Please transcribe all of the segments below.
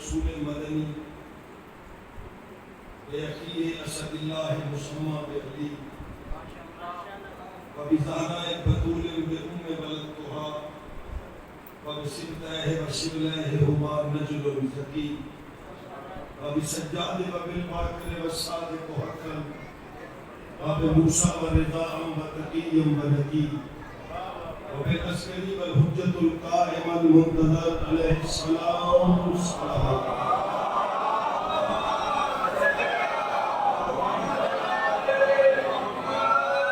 رسول مدنی بأخی اسد اللہ مسمى بعلی وبزہرا بطول بأم ولدتها وبسبتہ وشبلہ ہما نجل زکی وبسجاد وبالباکر والصادق حقا وبموسیٰ ورضاء وتقی ونقی وبالعسکری والحجة القائم المنتظر علیہ السلام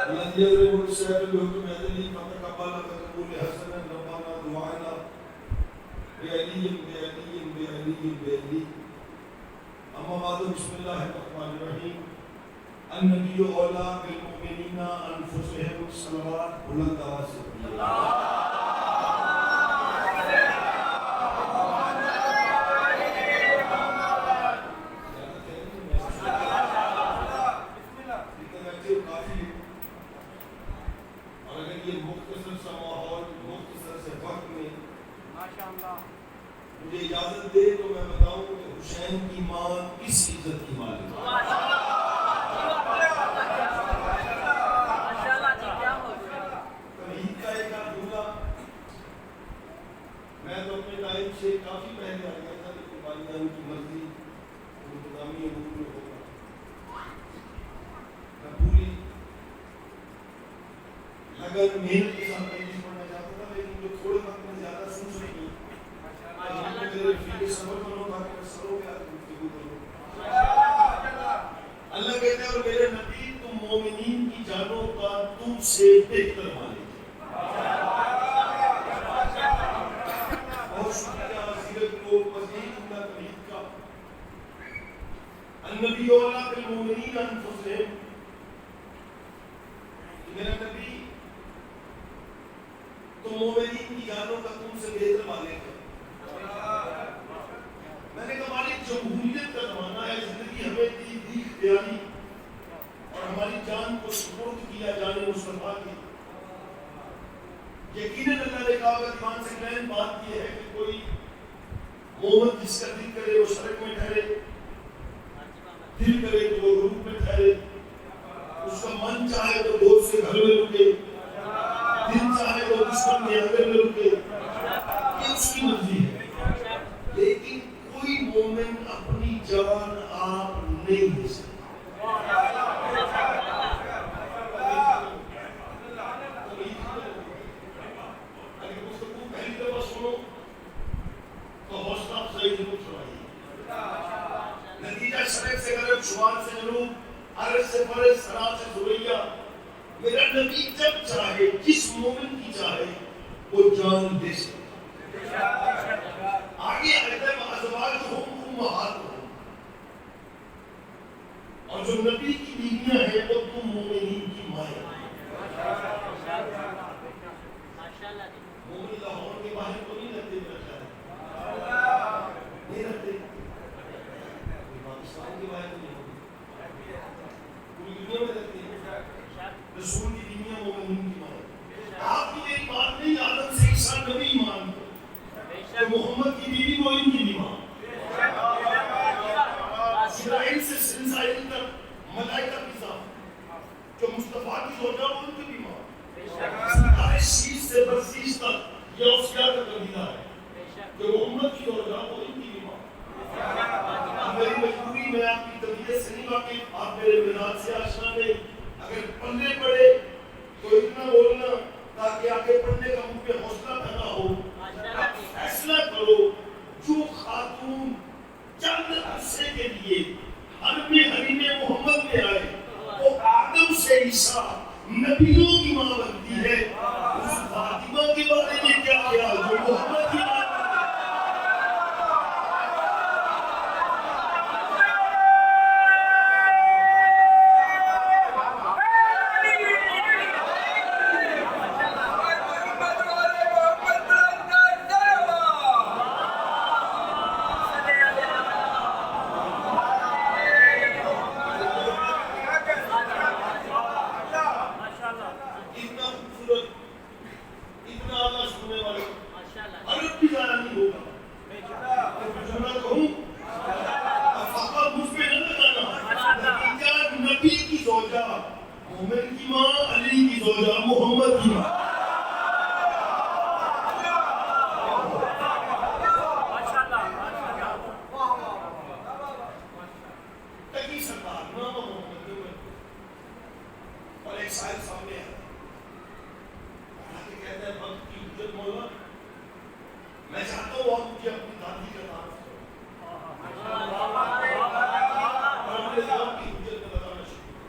الذي يضرب السيف بالحكم يدلي فتقبل تقبل حسنا ربنا دعانا بعلي بعلي بعلي بعلي اما بعد بسم الله الرحمن الرحيم النبي اولى بالمؤمنين انفسهم صلوات بلند آواز سے مجھے اجازت دے تو میں بتاؤں کہ حسین کی ماں کس عزت کی مالک ہے۔ تمہید کا ایک جملہ میں تو اپنے ٹائم سے کافی پہلے آ گیا تھا لیکن والدین کی مرضی انتظامی امور میں ہوگا میں پوری لگن محنت کے ساتھ انگلش پڑھنا چاہتا تھا لیکن جو تھوڑے وقت میں زیادہ سن سکی اللہ کہتے ہیں اور میرے نبی تم مومنین کی جانوں کا تم سے بہتر مالک ہے۔ بہت شکریہ حضرت کو مزید جملہ تمہید کا النبی اولیٰ بالمؤمنین انفسہم میرا نبی تم مومنین کی جانوں کا تم سے بہتر مالک ہے۔ میں نے کہا مالک جمہوریت کا زمانہ ہے، زندگی ہمیں دی اختیاری اور ہماری جان کو سپرد کیا جانے مصطفیٰ کی۔ یقیناً اللہ نے کہا ایمان سے کلین بات یہ ہے کہ کوئی مومن جس کا دل کرے وہ سڑک میں ٹھہرے، دل کرے تو وہ روح میں ٹھہرے، اس کا من چاہے تو دوست سے گھر میں رکے، دل چاہے تو دشمن کے اندر میں رکے، یہ اس کی مرضی ہے۔ لیکن کوئی مومن اپنی جان آپ نہیں دے سکتا۔ اگر گفتگو پہلی دفعہ سنو تو حوصلہ افزائی ضرور سنائیے۔ نتیجہ سڑک سے غرب شمال سے جنوب عرض سے فرض سرا سے ذریعہ میرا نبی جب چاہے جس مومن کی چاہے وہ جان دے سکتا۔ آگے اگر ازواجہم امہاتہم اور جو نبی کی بیویاں ہیں وہ تم مومنین کی مائیں ہیں۔ مومن لاہور کے باہر تو نہیں رہتے میرا خیال نہیں رہتے، پاکستان کے باہر نہیں ہوتے، پوری دنیا میں رہتے ہیں۔ رسول کی بیویاں مومنین کی مائیں ہیں۔ آپ کی میری بات نہیں، آدم سے عیسیٰ نبی ایمان کہ محمد کی بیوی وہ ان کی بیوی اسرائیل سے سنسائل تک ملائکہ کی ذات جو مصطفیٰ کی زوجہ وہ ان کی بیوی ستارے شیش سے برسیش تک یہ اوسیا کا قبیلہ ہے جو محمد کی زوجہ وہ ان کی بیوی۔ میری مجبوری میں آپ کی طبیعت سے نہیں واقف، آپ میرے مزاج سے آشنا نہیں، اگر پلے پڑے تو اتنا بولنا تاکہ آگے پڑھنے کا مجھ پہ حوصلہ پیدا ہو۔ فیصلہ کرو جو خاتون چند عرصے کے لیے حرم حریم محمد میں آئے وہ آدم سے عیسیٰ نبیوں کی ماں بنتی ہے، اس فاطمہ کے بارے میں کیا خیال جو محمد کی ماں میں چاہتا ہوں آپ مجھے اپنی دادی کا تعارف کرو اور اپنے نام کی حجت میں بتانا شروع کرو.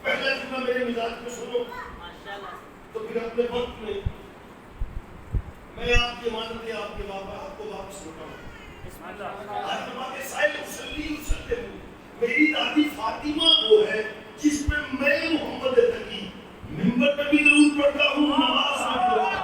پہلا جملہ میرے مزاج میں سنو تو پھر اپنے وقت میں میں آپ کی امانت آپ کے آپ کو واپس لوٹاؤں. میری دادی فاطمہ وہ ہے جس پہ میں محمد تقی ممبر پہ بھی ضرور پڑھتا ہوں, نماز میں بھی ضرور.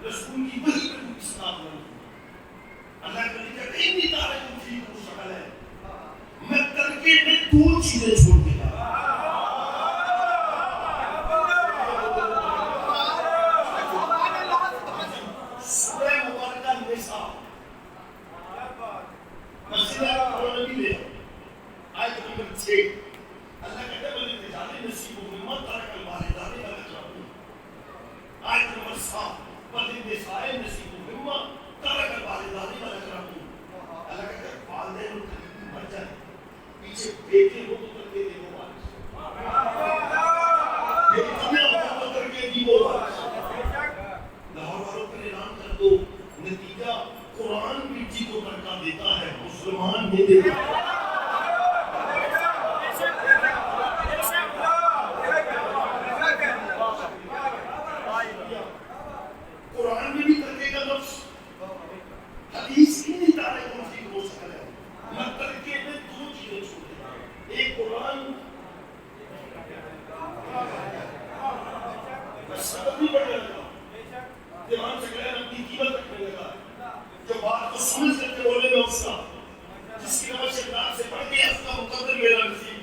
رسول کی وحی میں کوئی اصلاح نہیں ہوئی. اللہ کا لکھا کہ انی تارکم فیکم ثقلین, میں ترکے میں دو چیزیں چھوڑ کے جا رہا ہوں. سورہ مبارکہ نساء مسئلہ قرآن نبی لے آیت نمبر 6, اللہ کہتا ہے وَلِلرِّجَالِ نَصِیبٌ مِّمَّا تَرَکَ الْوَالِدَانِ وَالْأَقْرَبُونَ. آیت نمبر 7, وَلِلنِّسَاءِ نَصِیبٌ مِّمَّا تَرَکَ الْوَالِدَانِ وَالْأَقْرَبُونَ. اللہ کہتا ہے والدین اور قریبی مر جائیں, پیچھے بیٹے ہو تو کر کے دے وہ وارث, لیکن تمہیں محبت کر کے دی وہ وارث. لاہور والوں پر اعلان کر دو, نتیجہ قرآن بیٹی کو ترکہ دیتا ہے, مسلمان نہیں دیتا. قرآن میں بھی ترکے کا لفظ, حدیث کی نہیں تارکم فیکم ثقلین, میں ترکے میں دو چیزیں چھوڑ دیتا ہوں. ایک قرآن, میں سبق بھی پڑھنے لگا, دیوان سے کہہ اپنی قیمت رکھنے لگا, جو بات کو سمجھ کر کے بولے میں اس کا, جس کی نمبر سے اقرار سے پڑھ کے اس کا مقدر میرا نصیب.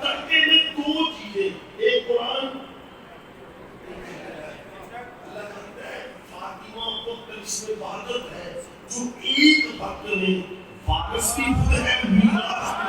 ترکے میں دو چیزیں, ایک قرآن, اللہ کہتا ہے فاطمہ کو کرشم عبادت ہے جو ایک وقت میں وارث کی خود ہے, میراث کی.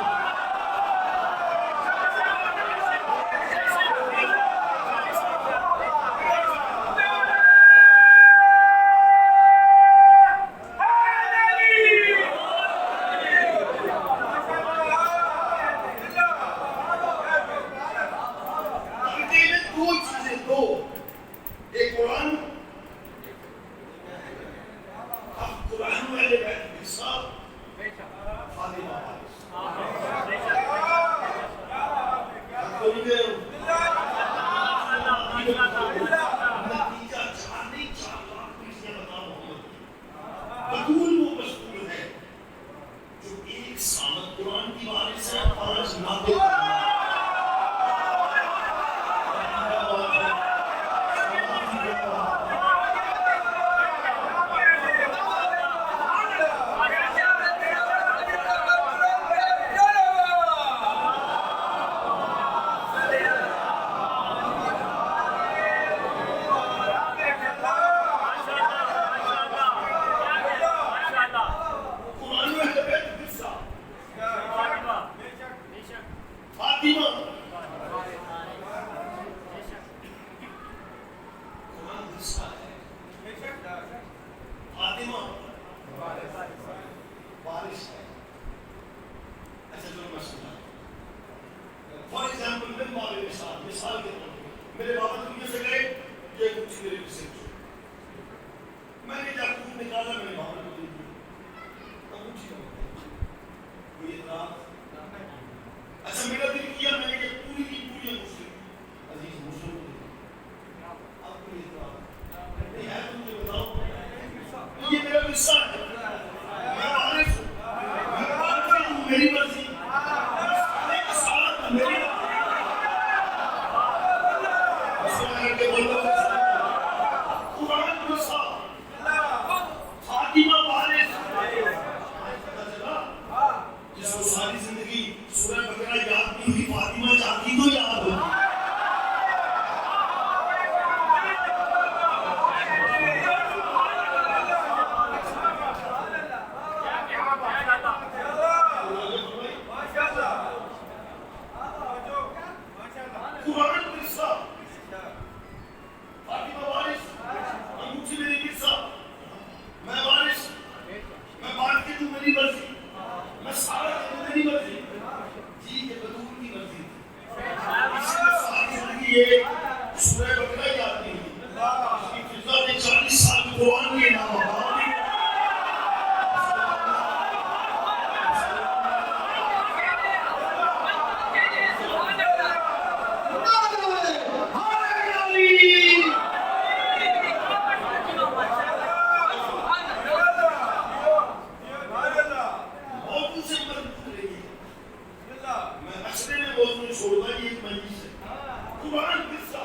قرآن قصہ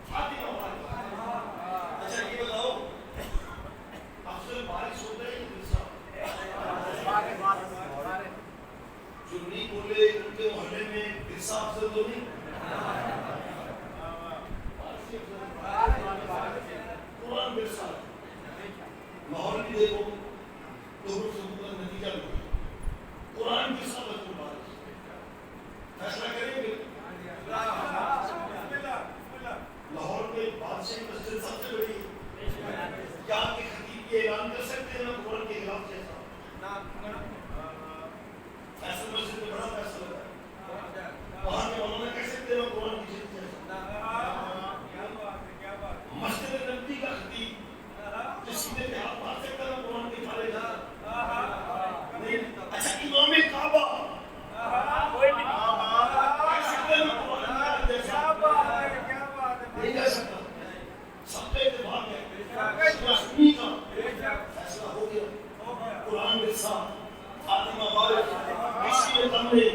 فاطمہ والا. اچھا دیکھو تو کا نتیجہ بھی قرآن کی ثابت کو بات فیصلہ کریں گے. لاہور میں بادشاہی مسجد سب سے بڑی کیا کے خطیب یہ اعلان کر سکتے ہیں قرآن کے خلاف جیسا فیصل مسجد میں بڑا فیصلہ ہے وہاں کے مولانا کہہ سکتے ہیں قرآن کی جیسا مسجد نبی کا خطیب جو سیدھے پہ ہاتھ مار سکتا ہے قرآن کے کھالے جا اچھا امام کعبہ کہہ سکتے ہیں قرآن کا جیسا نہیں کہہ سکتا سب کا اتفاق ہے سنی کا فیصلہ ہو گیا قرآن کے ساتھ فاطمہ بارک اسی میں تم نے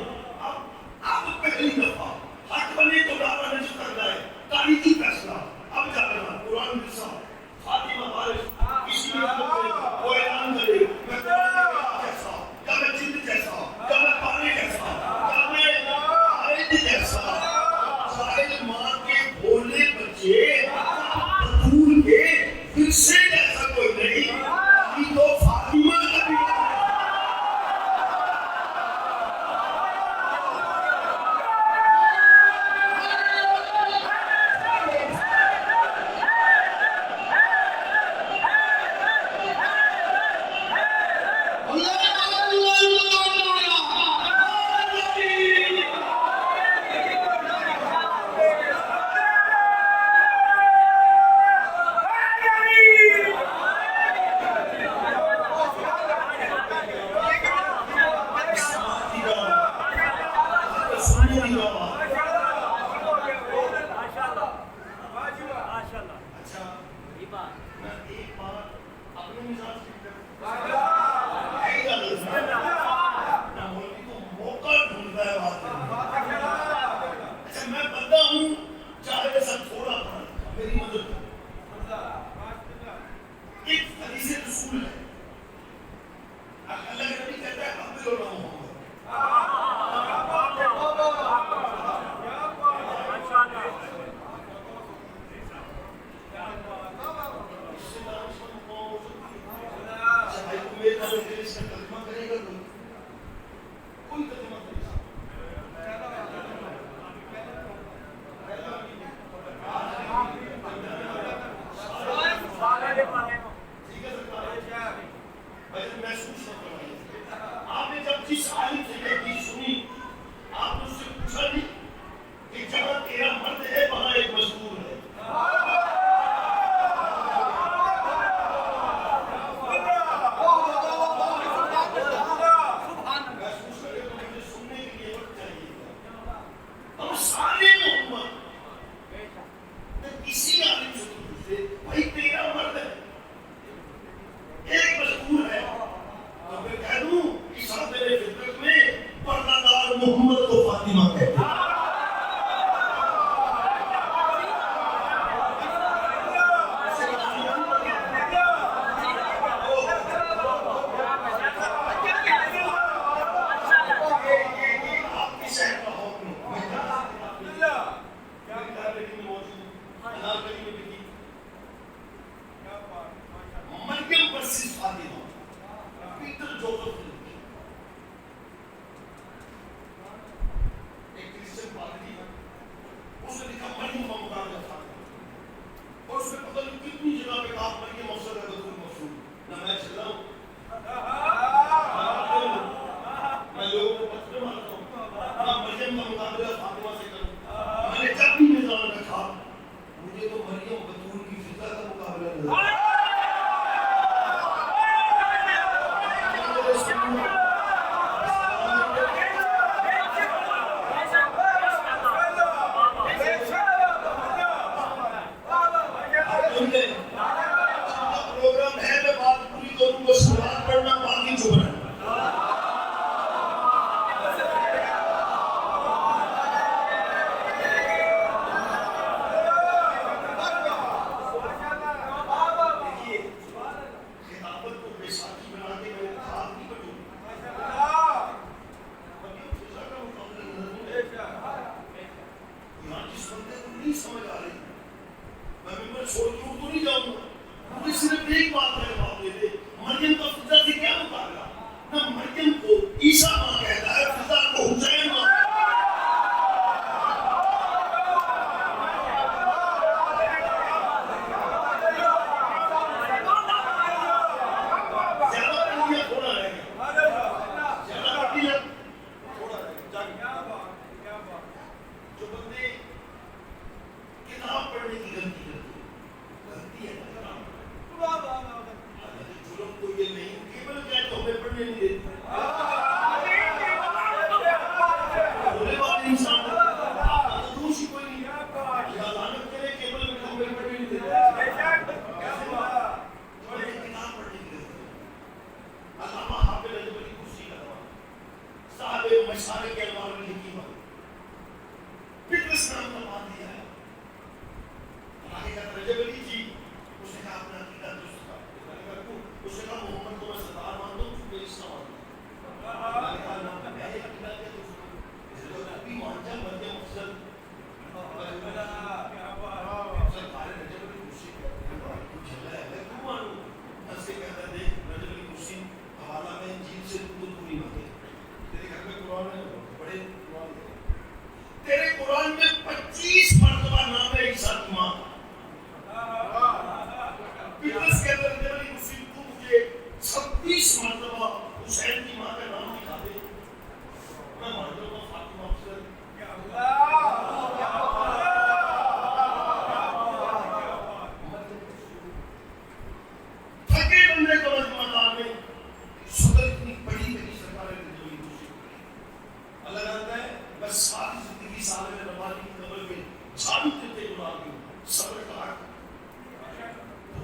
اب پہلی دفعہ حق بنے تو ڈالا نہیں کرنا ہے تاریخی فیصلہ اب جا رہا قرآن کے ساتھ فاطمہ بارک اسی میں تم نے وہ اعلان کرے میں قرآن جیسا یا میں جند جیسا یا میں پانی جیسا یا میں آیت جیسا سائل ماں کے بھولے بچے بطول کے پھر سے جیسا کوئی نہیں یہ تو فاطمہ کا بھی چھوڑ کے اردو نہیں جاؤں گا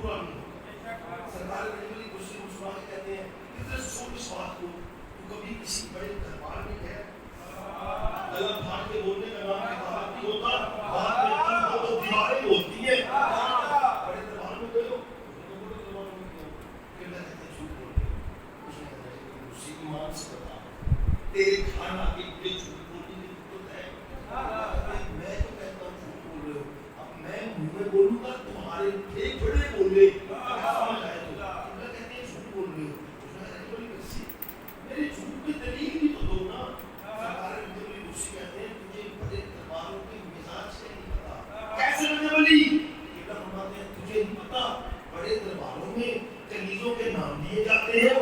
پورا نہیں ہوتا. سرکار بڑی خوشی مسکرا کے کہتے ہیں کتنے سوچ اس بات کو تو کبھی کسی بڑے دربار میں گئے گلا پھاڑ کے بولنے کا نام کتاب نہیں ہوتا. بات میں کم ہو تو دیواریں ہوتی ہیں. بڑے دربار میں گئے ہو بڑے دربار میں کیوں کہ اللہ کہتے ہیں جھوٹ بول رہے ہو. اس نے کہا کہ اسی ایمان سے بتا تیرے کھانا کے لیے جھوٹ بولنے کی ضرورت ہے. میں تو کہتا ہوں جھوٹ بول رہے ہو. اب میں منہ میں بولوں گا تمہارے پھیپھڑے بولے سمجھ آئے تو اللہ کہتے ہیں جھوٹ بول رہے ہو. اس نے کہا بڑی کسی میرے جھوٹ کی دلیل بھی تو دو نا. سرکار مجھے بڑی خوشی کہتے ہیں تجھے بڑے درباروں کے مزاج سے نہیں پتا. کیسے مجھے بلی اللہ فرماتے ہیں تجھے نہیں پتا بڑے درباروں میں کنیزوں کے نام دیے جاتے ہیں.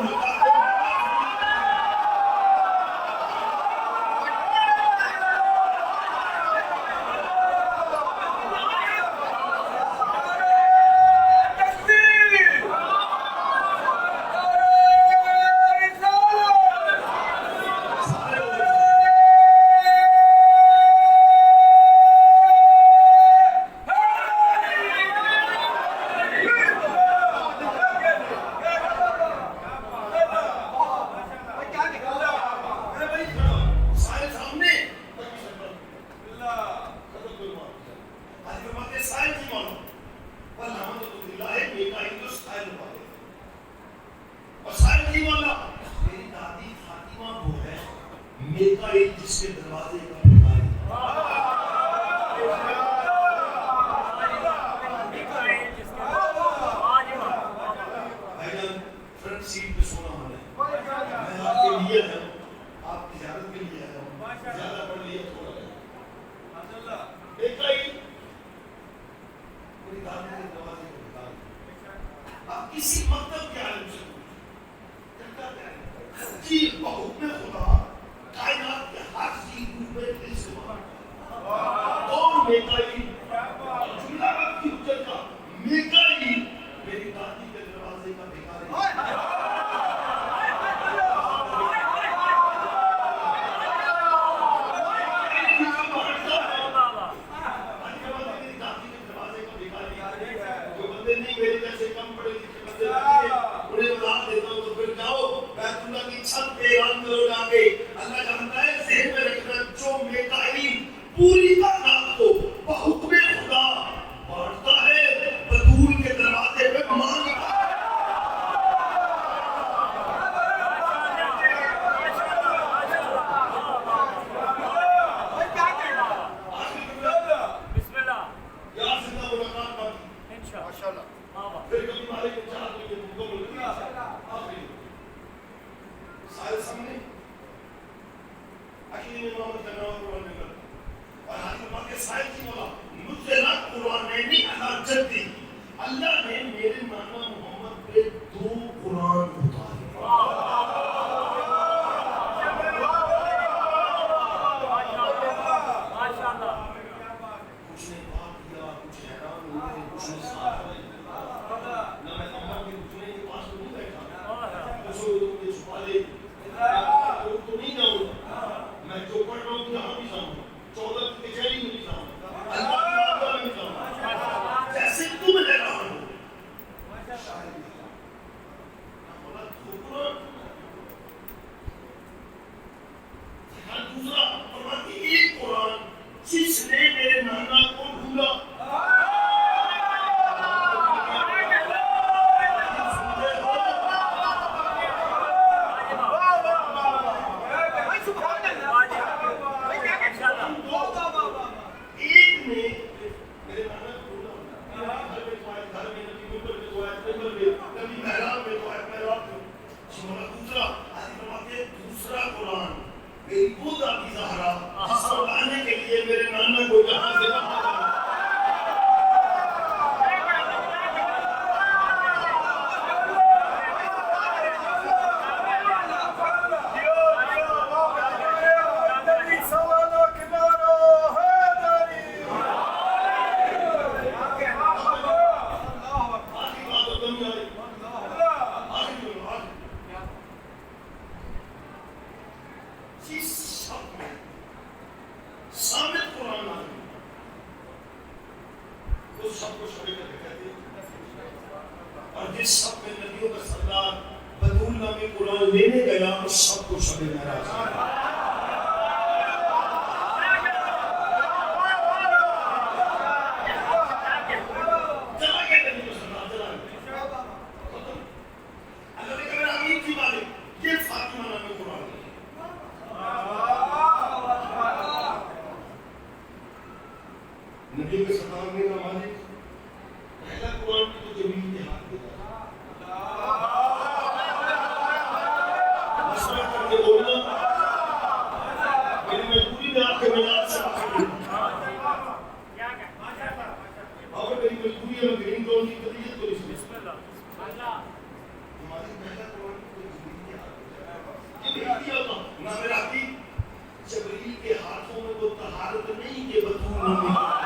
جس کے دروازے کا بھکاری بھائی جان فرنٹ سیٹ پہ سونا ہونا ہے. میں آپ کے لیے آیا ہوں, آپ کی زیارت کے لیے آیا ہوں. زیادہ پڑھ لیا تھوڑا ہے دیکھا ہی پوری دادی کے دروازے کا بھکاری. آپ کسی مکتب کے عالم سے کرتا کیا ہے جی بحکم خدا کائنات کے ہر چیز میں استعمال اور میکائیل جملہ رب کی حجت کا میکائیل میری دادی کے دروازے کا بھکاری. جو بندے نہیں میرے جیسے کم پڑے لکھے بندے انہیں بتا دیتا ہوں تو پھر جاؤ بیت اللہ کی چھت پہ اعلان کرو جا کے اللہ جانتا ہے ذہن میں رکھنا جو میکائیل پوری کائنات کو بحکم خدا بانٹتا ہے بطول کے دروازے پہ مانگتا ہے. پھر کبھی مالک کو چاہ تو یہ مکمل کیا آخری سارے سامنے اخیر میں محمد کرنا اور قرآن میں کرنا اور حضرت فرماتے ہیں سائل کی مولا مجھے نہ قرآن نے نہیں اللہ جد دی اللہ نے میرے نانا محمد پہ 2 قرآن اتارے. کچھ نے پاک کیا کچھ حیران ہوئے کچھ نے ساتھ ہوئے. نہ میں امام کے رکنے کے پاس تو نہیں بیٹھا کچھ لوگ مجھے چھپا لے لوگ تو نہیں جاؤں میں جو پڑھ رہا ہوں یہاں بھی جاؤں 14 کی کچہری میں بھی جاؤں اللہ کی بارگاہ میں بھی جاؤں جیسے تم لے رہا ہوں شاید بولا قرآن دوسرا فرماتی ایک قرآن جس نے میرے نانا کو ڈھونڈا دوسرا قرآن میری وہ دادی زہرا جس کو لانے کے لیے میرے نانا کو جہاں سے کہا یہ سب میں نبیوں کا سردار بطول نامی قرآن لینے گیا اور سب کو شب معراج نبی کے سردار میرا مالک پہلا قرآن کی تو جمیل کے ہاتھ دیتا مسئلہ کر کے بولنا میری مجبوری میں آپ کے مجال سے باہر اور میری مجبوری ہے میں گرین ٹون کی قدیت کو اس میں ہماری پہلا قرآن کی تو جمیل کے ہاتھ دیتا یہ کیا ہوتا نہ میرا حقیق جبریل کے ہاتھوں میں وہ طہارت نہیں کہ بطول نبی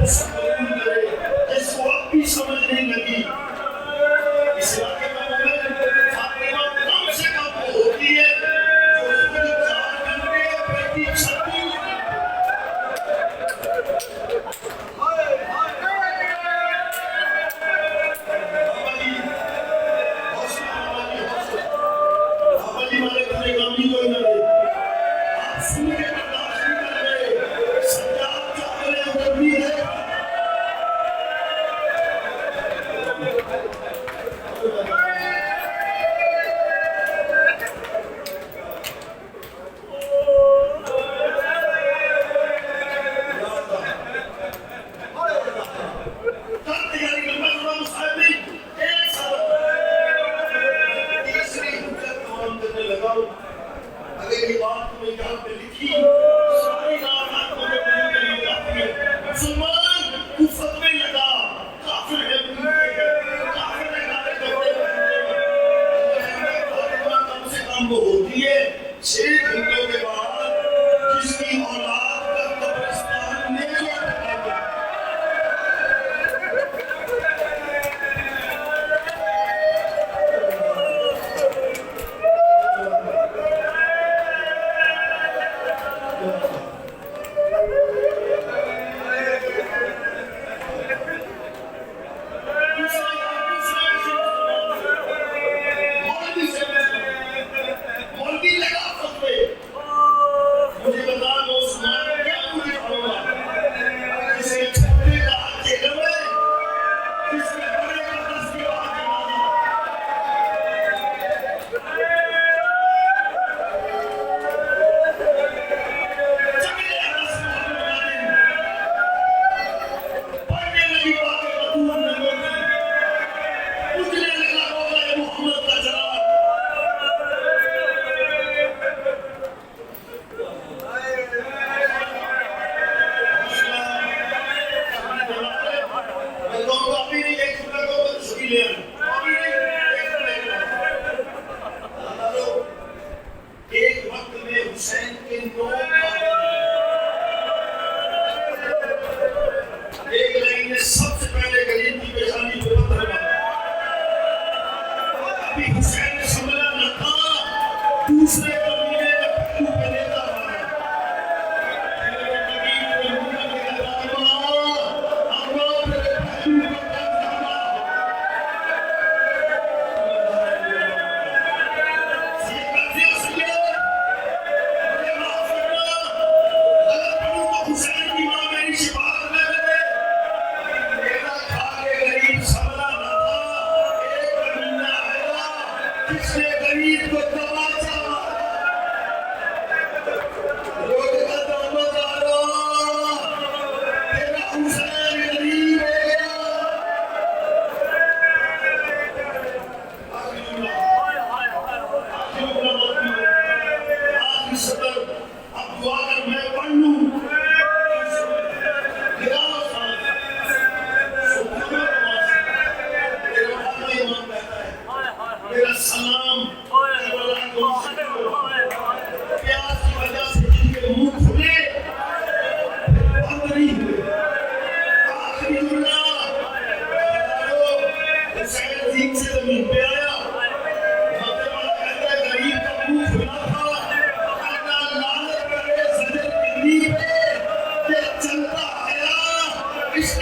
اس کو قبول کرے جس کو اب بھی سمجھ نہیں لگی. اس علاقے میں مومن فاطمہ کم سے کم وہ ہوتی ہے جو خود 4 گھنٹے بیٹی چھتی اس